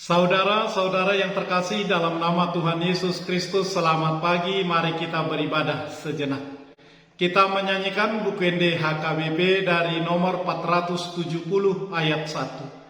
Saudara-saudara yang terkasih dalam nama Tuhan Yesus Kristus, selamat pagi. Mari kita beribadah sejenak. Kita menyanyikan Bukende HKBP dari nomor 470 ayat 1.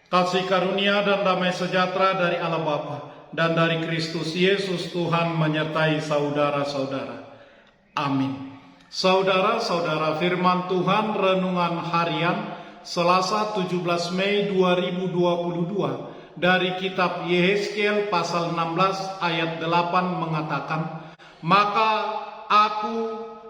Kasih karunia dan damai sejahtera dari Allah Bapa dan dari Kristus Yesus Tuhan menyertai saudara-saudara. Amin. Saudara-saudara, firman Tuhan renungan harian Selasa 17 Mei 2022 dari kitab Yehezkiel pasal 16 ayat 8 mengatakan, "Maka aku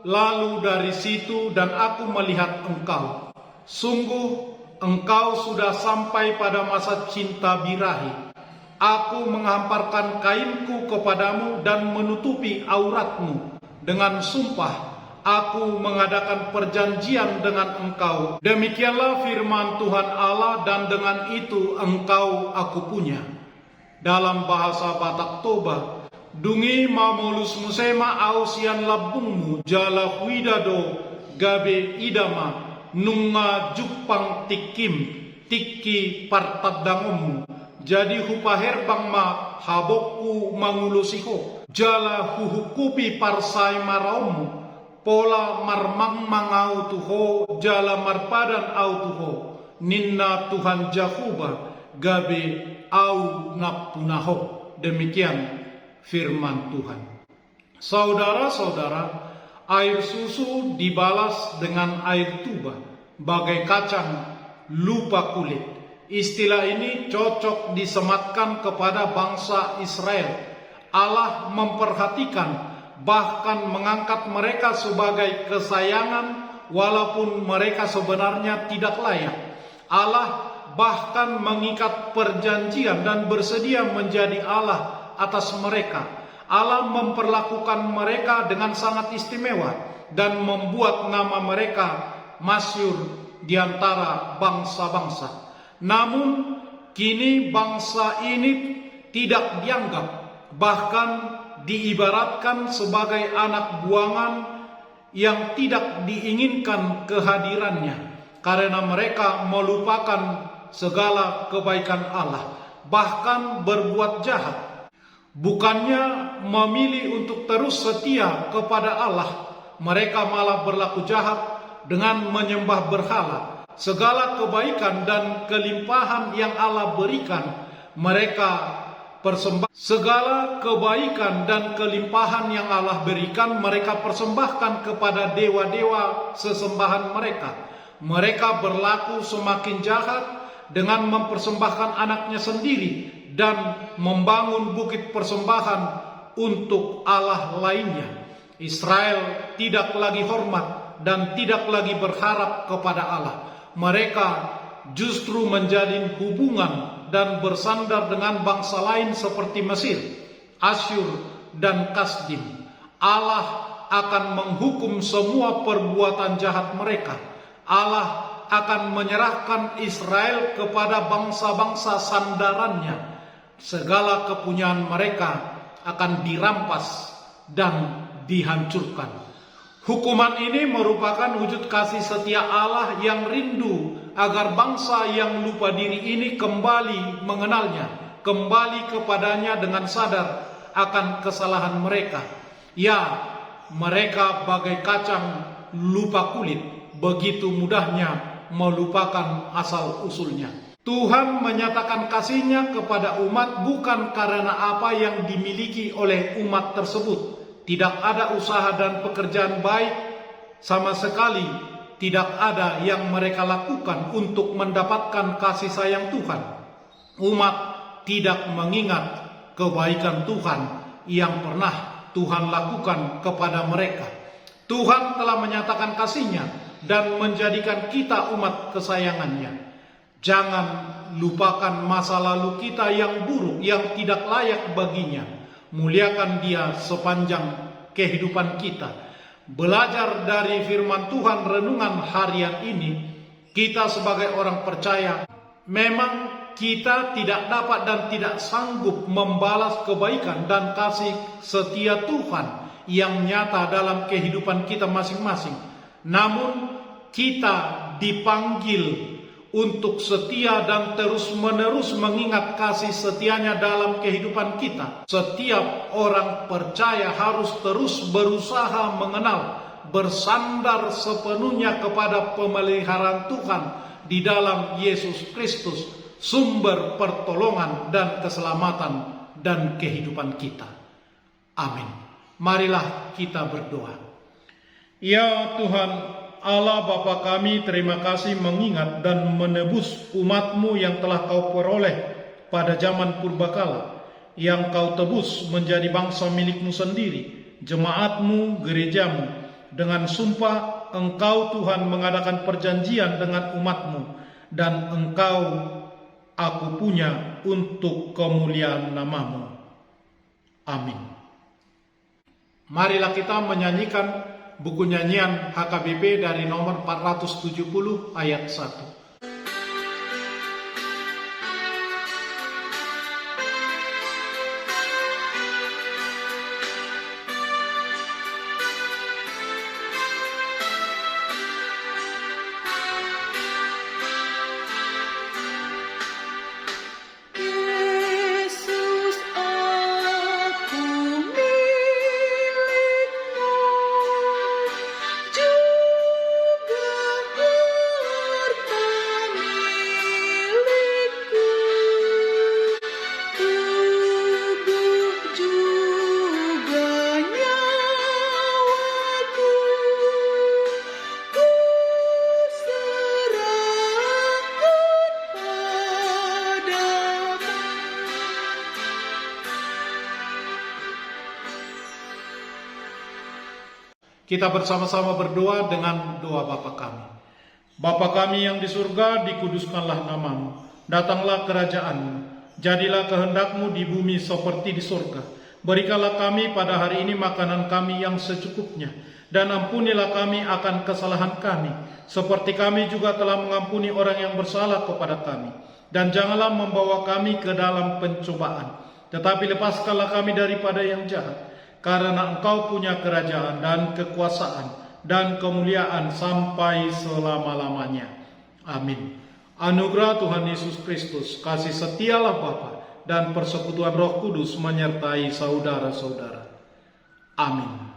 lalu dari situ dan aku melihat engkau. Sungguh engkau sudah sampai pada masa cinta birahi. Aku menghamparkan kainku kepadamu dan menutupi auratmu. Dengan sumpah, aku mengadakan perjanjian dengan engkau. Demikianlah firman Tuhan Allah, dan dengan itu engkau aku punya." Dalam bahasa Batak Toba, "Dungi mamolus musema ausian labungmu jala huidado gabe idama nunga jupang tikim tiki partadangmu. Jadi hupaher bang ma habokku mangulusiho jala huhukupi parsai maraumu pola marmang mangau tuho jala marpadan au tuho ninna Tuhan Jakuba gabe au napunaho." Demikian firman Tuhan. Saudara-saudara, air susu dibalas dengan air tuba, bagai kacang lupa kulit. Istilah ini cocok disematkan kepada bangsa Israel. Allah memperhatikan, bahkan mengangkat mereka sebagai kesayangan, walaupun mereka sebenarnya tidak layak. Allah bahkan mengikat perjanjian dan bersedia menjadi Allah atas mereka. Allah memperlakukan mereka dengan sangat istimewa dan membuat nama mereka masyhur di antara bangsa-bangsa. Namun kini bangsa ini tidak dianggap, bahkan diibaratkan sebagai anak buangan yang tidak diinginkan kehadirannya, karena mereka melupakan segala kebaikan Allah, bahkan berbuat jahat. Bukannya memilih untuk terus setia kepada Allah, mereka malah berlaku jahat dengan menyembah berhala. Segala kebaikan dan kelimpahan yang Allah berikan, mereka persembahkan. Segala kebaikan dan kelimpahan yang Allah berikan, mereka persembahkan kepada dewa-dewa sesembahan mereka. Mereka berlaku semakin jahat dengan mempersembahkan anaknya sendiri dan membangun bukit persembahan untuk Allah lainnya. Israel tidak lagi hormat dan tidak lagi berharap kepada Allah. Mereka justru menjalin hubungan dan bersandar dengan bangsa lain seperti Mesir, Asyur, dan Kasdim. Allah akan menghukum semua perbuatan jahat mereka. Allah akan menyerahkan Israel kepada bangsa-bangsa sandarannya. Segala kepunyaan mereka akan dirampas dan dihancurkan. Hukuman ini merupakan wujud kasih setia Allah yang rindu agar bangsa yang lupa diri ini kembali mengenalnya, kembali kepadanya dengan sadar akan kesalahan mereka. Ya, mereka bagai kacang lupa kulit, begitu mudahnya melupakan asal usulnya. Tuhan menyatakan kasih-Nya kepada umat bukan karena apa yang dimiliki oleh umat tersebut, Tidak ada usaha dan pekerjaan baik sama sekali, tidak ada yang mereka lakukan untuk mendapatkan kasih sayang Tuhan. Umat tidak mengingat kebaikan Tuhan yang pernah Tuhan lakukan kepada mereka. Tuhan telah menyatakan kasih-Nya dan menjadikan kita umat kesayangannya. Jangan lupakan masa lalu kita yang buruk, yang tidak layak baginya. Muliakan Dia sepanjang kehidupan kita. Belajar dari firman Tuhan renungan harian ini, kita sebagai orang percaya, memang kita tidak dapat dan tidak sanggup membalas kebaikan dan kasih setia Tuhan yang nyata dalam kehidupan kita masing-masing. Namun kita dipanggil untuk setia dan terus-menerus mengingat kasih setianya dalam kehidupan kita. Setiap orang percaya harus terus berusaha mengenal, bersandar sepenuhnya kepada pemeliharaan Tuhan di dalam Yesus Kristus, sumber pertolongan dan keselamatan dan kehidupan kita. Amin. Marilah kita berdoa. Ya Tuhan, Allah Bapa kami, terima kasih mengingat dan menebus umat-Mu yang telah Kau peroleh pada zaman purbakala, yang Kau tebus menjadi bangsa milik-Mu sendiri, jemaat-Mu, gereja-Mu. Dengan sumpah Engkau Tuhan mengadakan perjanjian dengan umat-Mu, dan Engkau aku punya untuk kemuliaan nama-Mu. Amin. Marilah kita menyanyikan buku nyanyian HKBP dari nomor 470 ayat 1. Kita bersama-sama berdoa dengan doa Bapa kami. Bapa kami yang di surga, dikuduskanlah nama-Mu. Datanglah kerajaan-Mu. Jadilah kehendak-Mu di bumi seperti di surga. Berikanlah kami pada hari ini makanan kami yang secukupnya. Dan ampunilah kami akan kesalahan kami, seperti kami juga telah mengampuni orang yang bersalah kepada kami. Dan janganlah membawa kami ke dalam pencobaan, tetapi lepaskanlah kami daripada yang jahat. Karena Engkau punya kerajaan dan kekuasaan dan kemuliaan sampai selama-lamanya. Amin. Anugerah Tuhan Yesus Kristus, kasih setialah Bapa, dan persekutuan Roh Kudus menyertai saudara-saudara. Amin.